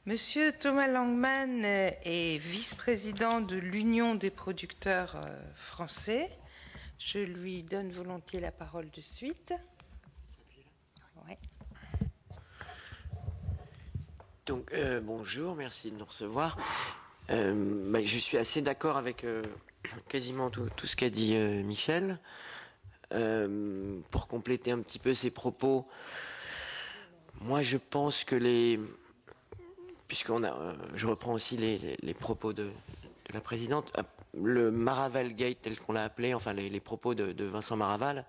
Monsieur Thomas Langman est vice-président de l'Union des producteurs français. Je lui donne volontiers la parole de suite. Ouais. Donc, bonjour, merci de nous recevoir. Je suis assez d'accord avec quasiment tout ce qu'a dit Michel. Pour compléter un petit peu ses propos, moi je pense que je reprends aussi les propos de la présidente, le Maraval Gate tel qu'on l'a appelé, enfin les propos de Vincent Maraval,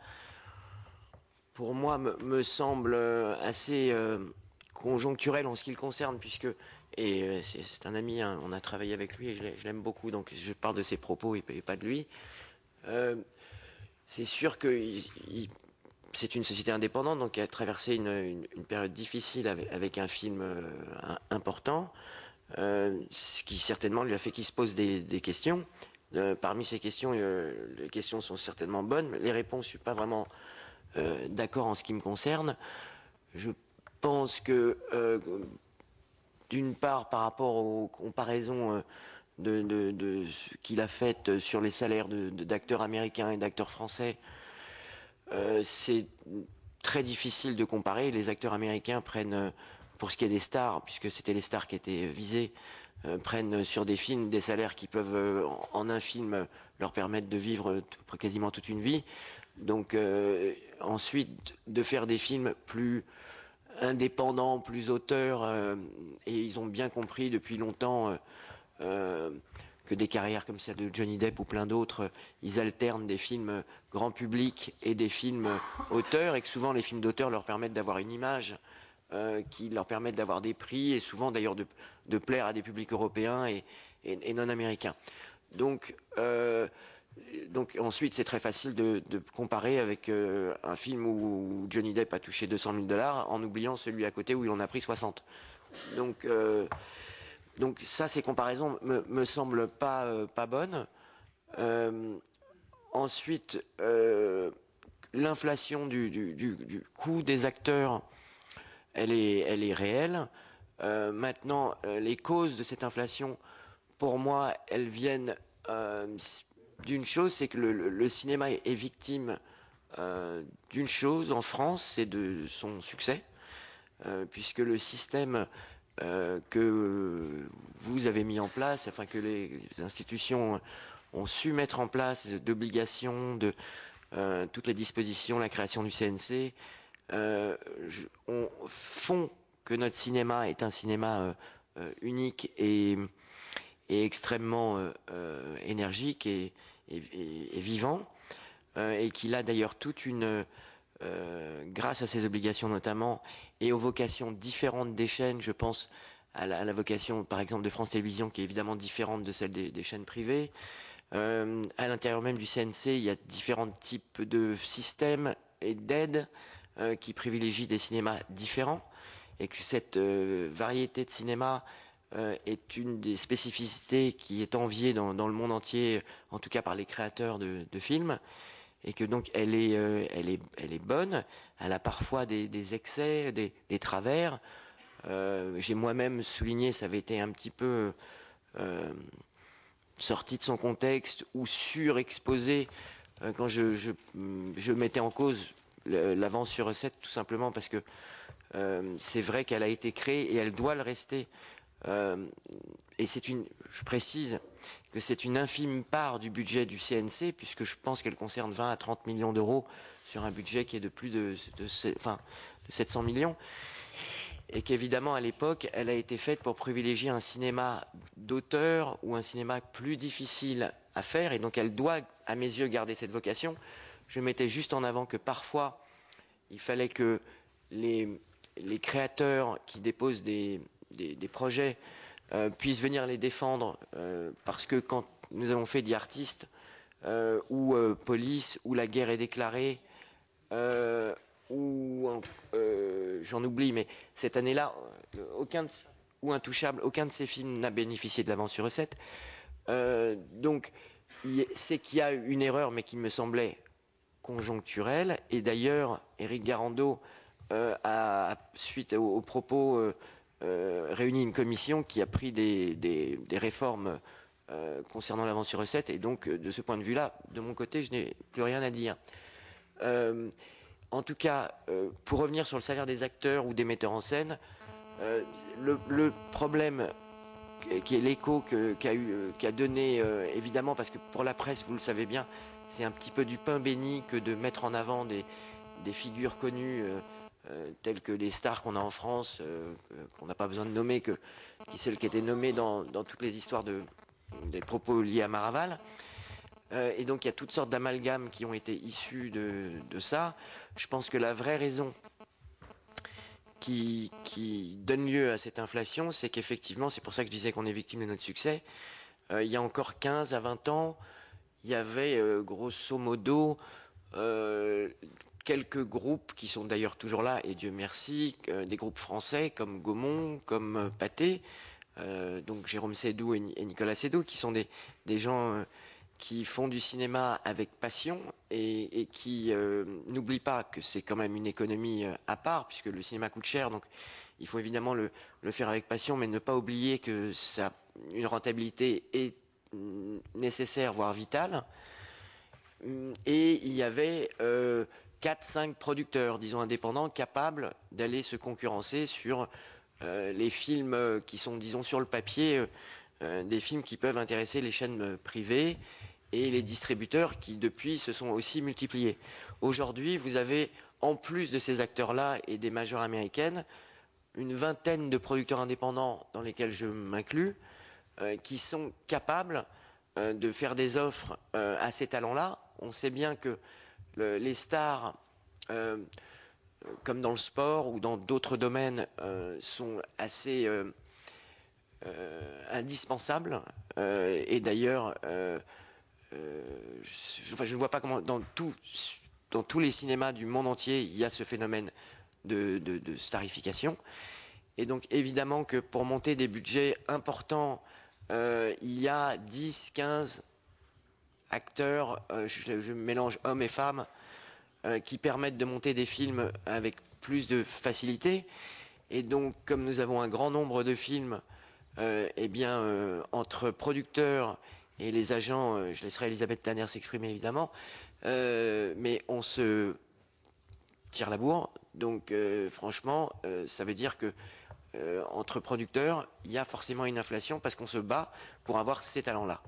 pour moi me semble assez conjoncturel en ce qui le concerne, puisque c'est un ami, hein, on a travaillé avec lui et je l'aime beaucoup, donc je parle de ses propos et pas de lui. C'est sûr que c'est une société indépendante, donc qui a traversé une période difficile avec un film important, ce qui certainement lui a fait qu'il se pose des questions. Parmi ces questions, les questions sont certainement bonnes, mais les réponses, je suis pas vraiment d'accord en ce qui me concerne. Je pense que d'une part, par rapport aux comparaisons qu'il a faites sur les salaires d'acteurs américains et d'acteurs français, c'est très difficile de comparer. Les acteurs américains prennent, pour ce qui est des stars, puisque c'était les stars qui étaient visées, prennent sur des films des salaires qui peuvent, en un film, leur permettre de vivre quasiment toute une vie. Donc ensuite, de faire des films plus indépendants, plus auteurs, et ils ont bien compris depuis longtemps que des carrières comme celle de Johnny Depp ou plein d'autres, ils alternent des films grand public et des films auteurs, et que souvent les films d'auteur leur permettent d'avoir une image qui leur permettent d'avoir des prix, et souvent d'ailleurs de plaire à des publics européens et non américains. Donc ensuite c'est très facile de comparer avec un film où Johnny Depp a touché 200 000 $ en oubliant celui à côté où il en a pris 60. Donc ça, ces comparaisons me semblent pas bonnes. Ensuite, l'inflation du coût des acteurs, elle est réelle. Maintenant, les causes de cette inflation, pour moi, elles viennent d'une chose, c'est que le cinéma est victime d'une chose en France, c'est de son succès, puisque le système que vous avez mis en place, enfin que les institutions ont su mettre en place, d'obligations, de toutes les dispositions, la création du CNC, font que notre cinéma est un cinéma unique et extrêmement énergique et vivant, et qu'il a d'ailleurs toute une grâce à ces obligations notamment, et aux vocations différentes des chaînes. Je pense à la vocation par exemple de France Télévisions, qui est évidemment différente de celle des chaînes privées. À l'intérieur même du CNC, il y a différents types de systèmes et d'aides qui privilégient des cinémas différents, et que cette variété de cinéma est une des spécificités qui est enviée dans le monde entier, en tout cas par les créateurs de films, et que donc elle est bonne. Elle a parfois des excès, des travers. J'ai moi-même souligné, ça avait été un petit peu sorti de son contexte ou surexposé quand je mettais en cause l'avance sur recette, tout simplement parce que c'est vrai qu'elle a été créée et elle doit le rester. Et je précise que c'est une infime part du budget du CNC, puisque je pense qu'elle concerne 20 à 30 millions d'euros sur un budget qui est de plus de 700 millions. Et qu'évidemment, à l'époque, elle a été faite pour privilégier un cinéma d'auteur ou un cinéma plus difficile à faire, et donc elle doit, à mes yeux, garder cette vocation. Je mettais juste en avant que parfois, il fallait que les créateurs qui déposent des projets puissent venir les défendre, parce que quand nous avons fait The Artist ou Police, ou La guerre est déclarée, j'en oublie, mais cette année-là, ou Intouchable, aucun de ces films n'a bénéficié de l'avance sur recette. Donc c'est qu'il y a une erreur, mais qui me semblait conjoncturelle. Et d'ailleurs, Éric Garando, suite aux propos réuni une commission qui a pris des réformes concernant l'avance sur recette, et donc de ce point de vue-là, de mon côté, je n'ai plus rien à dire. En tout cas, pour revenir sur le salaire des acteurs ou des metteurs en scène, le problème qui est l'écho qu'a donné, évidemment, parce que pour la presse, vous le savez bien, c'est un petit peu du pain béni que de mettre en avant des figures connues telles que les stars qu'on a en France, qu'on n'a pas besoin de nommer, qui est celle qui a été nommée dans toutes les histoires des propos liés à Maraval. Et donc il y a toutes sortes d'amalgames qui ont été issus de ça. Je pense que la vraie raison qui donne lieu à cette inflation, c'est qu'effectivement, c'est pour ça que je disais qu'on est victime de notre succès, il y a encore 15 à 20 ans, il y avait grosso modo quelques groupes qui sont d'ailleurs toujours là, et Dieu merci, des groupes français comme Gaumont, comme Pathé, donc Jérôme Sédou et Nicolas Sédou, qui sont des gens qui font du cinéma avec passion et qui n'oublient pas que c'est quand même une économie à part, puisque le cinéma coûte cher, donc il faut évidemment le faire avec passion, mais ne pas oublier que ça, une rentabilité est nécessaire, voire vitale. Et il y avait 4-5 producteurs, disons indépendants, capables d'aller se concurrencer sur les films qui sont, disons, sur le papier, des films qui peuvent intéresser les chaînes privées et les distributeurs qui, depuis, se sont aussi multipliés. Aujourd'hui, vous avez, en plus de ces acteurs-là et des majors américaines, une vingtaine de producteurs indépendants, dans lesquels je m'inclus, qui sont capables de faire des offres à ces talents-là. On sait bien que les stars, comme dans le sport ou dans d'autres domaines, sont assez indispensables. Et d'ailleurs, je ne vois pas comment, dans tous les cinémas du monde entier, il y a ce phénomène de starification. Et donc évidemment que pour monter des budgets importants, il y a 10, 15 acteurs, je mélange hommes et femmes, qui permettent de monter des films avec plus de facilité. Et donc, comme nous avons un grand nombre de films, eh bien, entre producteurs et les agents, je laisserai Elisabeth Tanner s'exprimer évidemment, mais on se tire la bourre. Donc, franchement, ça veut dire que entre producteurs, il y a forcément une inflation parce qu'on se bat pour avoir ces talents-là.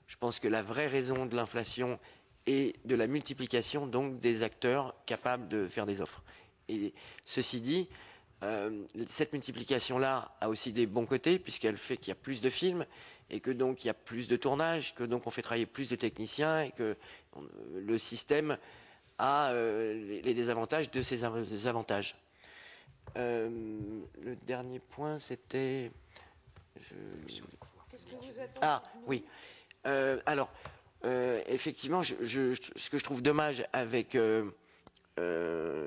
Je pense que la vraie raison de l'inflation est de la multiplication donc des acteurs capables de faire des offres. Et ceci dit, cette multiplication-là a aussi des bons côtés puisqu'elle fait qu'il y a plus de films et que donc il y a plus de tournages, que donc on fait travailler plus de techniciens et que le système a les désavantages de ces avantages. Le dernier point, c'était... Qu'est-ce que vous attendez? Ah, oui. Alors, effectivement, ce que je trouve dommage avec...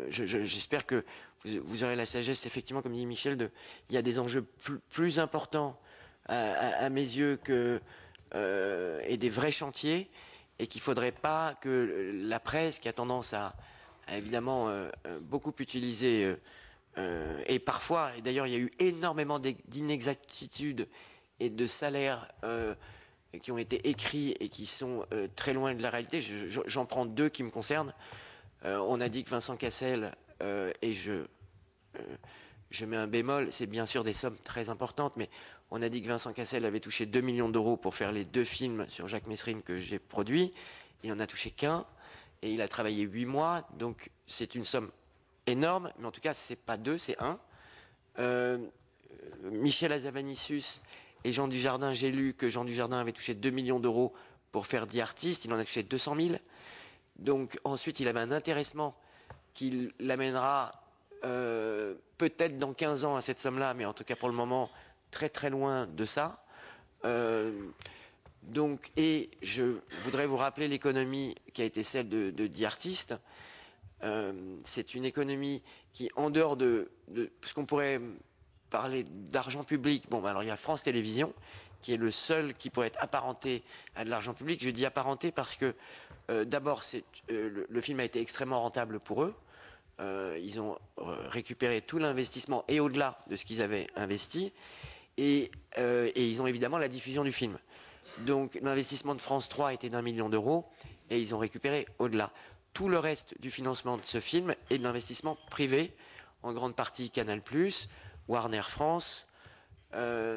j'espère que vous aurez la sagesse, effectivement, comme dit Michel, il y a des enjeux plus importants à mes yeux et des vrais chantiers, et qu'il ne faudrait pas que la presse, qui a tendance à évidemment beaucoup utiliser... et parfois, et d'ailleurs il y a eu énormément d'inexactitudes et de salaires qui ont été écrits et qui sont très loin de la réalité. J'en prends deux qui me concernent. On a dit que Vincent Cassel, et je mets un bémol, c'est bien sûr des sommes très importantes, mais on a dit que Vincent Cassel avait touché 2 millions d'euros pour faire les 2 films sur Jacques Messrine que j'ai produits. Il n'en a touché qu'un, et il a travaillé 8 mois, donc c'est une somme énorme, mais en tout cas, c'est pas 2, c'est 1. Michel Hazanavicius et Jean Dujardin, j'ai lu que Jean Dujardin avait touché 2 millions d'euros pour faire 10 artistes, il en a touché 200 000. Donc ensuite, il avait un intéressement qui l'amènera peut-être dans 15 ans à cette somme-là, mais en tout cas pour le moment, très très loin de ça. Donc, et je voudrais vous rappeler l'économie qui a été celle de 10 artistes. C'est une économie qui, en dehors parce qu'on pourrait parler d'argent public, bon, alors il y a France Télévisions, qui est le seul qui pourrait être apparenté à de l'argent public. Je dis apparenté parce que, d'abord, le film a été extrêmement rentable pour eux. ils ont récupéré tout l'investissement et au-delà de ce qu'ils avaient investi. Et ils ont évidemment la diffusion du film. Donc l'investissement de France 3 était d'1 million d'euros et ils ont récupéré au-delà. Tout le reste du financement de ce film est de l'investissement privé, en grande partie Canal+, Warner France,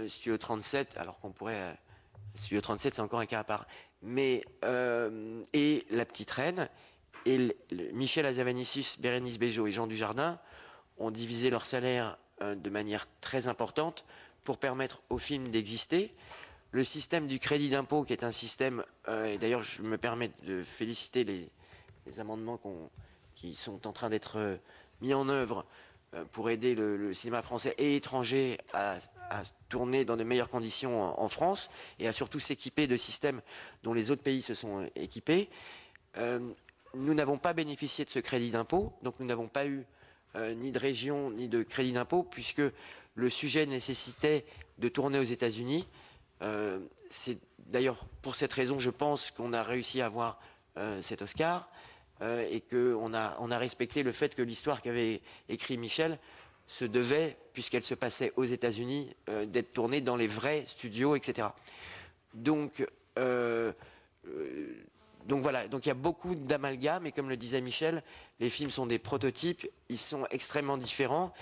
Studio 37, alors qu'on pourrait... Studio 37, c'est encore un cas à part. Mais, et La Petite Reine, et Michel Hazanavicius, Bérénice Bejo et Jean Dujardin ont divisé leur salaire de manière très importante pour permettre au film d'exister. Le système du crédit d'impôt, qui est un système, et d'ailleurs je me permets de féliciter les amendements qui sont en train d'être mis en œuvre pour aider le cinéma français et étranger à tourner dans de meilleures conditions en France et à surtout s'équiper de systèmes dont les autres pays se sont équipés. Nous n'avons pas bénéficié de ce crédit d'impôt, donc nous n'avons pas eu ni de région ni de crédit d'impôt puisque le sujet nécessitait de tourner aux États-Unis. C'est d'ailleurs pour cette raison, je pense qu'on a réussi à avoir cet Oscar et qu'on a respecté le fait que l'histoire qu'avait écrit Michel se devait, puisqu'elle se passait aux États-Unis, d'être tournée dans les vrais studios, etc. Donc voilà, donc il y a beaucoup d'amalgames et comme le disait Michel, les films sont des prototypes, ils sont extrêmement différents.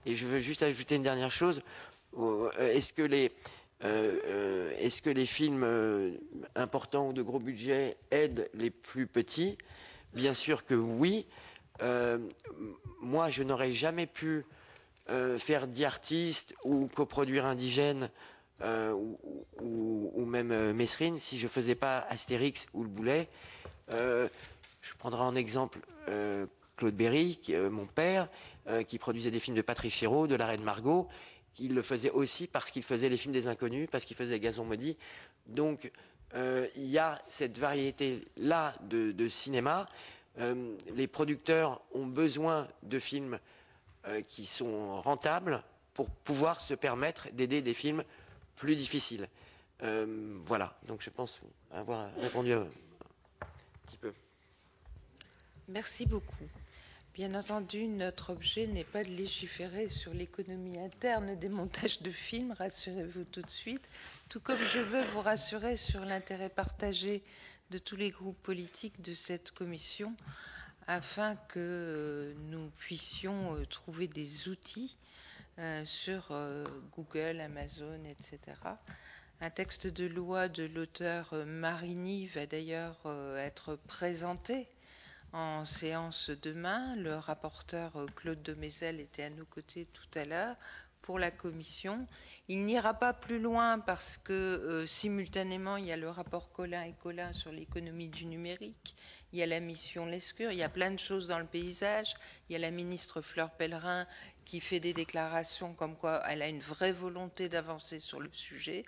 Et je veux juste ajouter une dernière chose. Est-ce que les films importants ou de gros budget aident les plus petits? Bien sûr que oui. Moi, je n'aurais jamais pu faire d'artiste ou coproduire Indigène ou même Mesrine si je ne faisais pas Astérix ou Le Boulet. Je prendrai en exemple Claude Berry, mon père, qui produisait des films de Patrice Chéreau, de La Reine Margot. Il le faisait aussi parce qu'il faisait les films des inconnus, parce qu'il faisait Gazon Maudit. Donc il y a cette variété-là de cinéma. Les producteurs ont besoin de films qui sont rentables pour pouvoir se permettre d'aider des films plus difficiles. Voilà, donc je pense avoir répondu un petit peu. Merci beaucoup. Bien entendu, notre objet n'est pas de légiférer sur l'économie interne des montages de films, rassurez-vous tout de suite, tout comme je veux vous rassurer sur l'intérêt partagé de tous les groupes politiques de cette commission afin que nous puissions trouver des outils sur Google, Amazon, etc. Un texte de loi de l'auteur Marini va d'ailleurs être présenté en séance demain. Le rapporteur Claude Demézel était à nos côtés tout à l'heure pour la commission. Il n'ira pas plus loin parce que simultanément il y a le rapport Colin et Colin sur l'économie du numérique, il y a la mission Lescure, il y a plein de choses dans le paysage, il y a la ministre Fleur Pellerin qui fait des déclarations comme quoi elle a une vraie volonté d'avancer sur le sujet,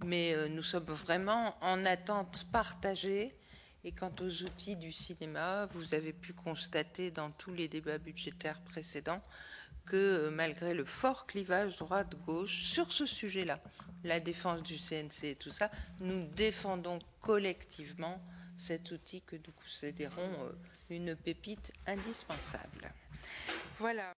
mais nous sommes vraiment en attente partagée. Et quant aux outils du cinéma, vous avez pu constater dans tous les débats budgétaires précédents que malgré le fort clivage droite-gauche sur ce sujet-là, la défense du CNC et tout ça, nous défendons collectivement cet outil que nous considérons une pépite indispensable. Voilà.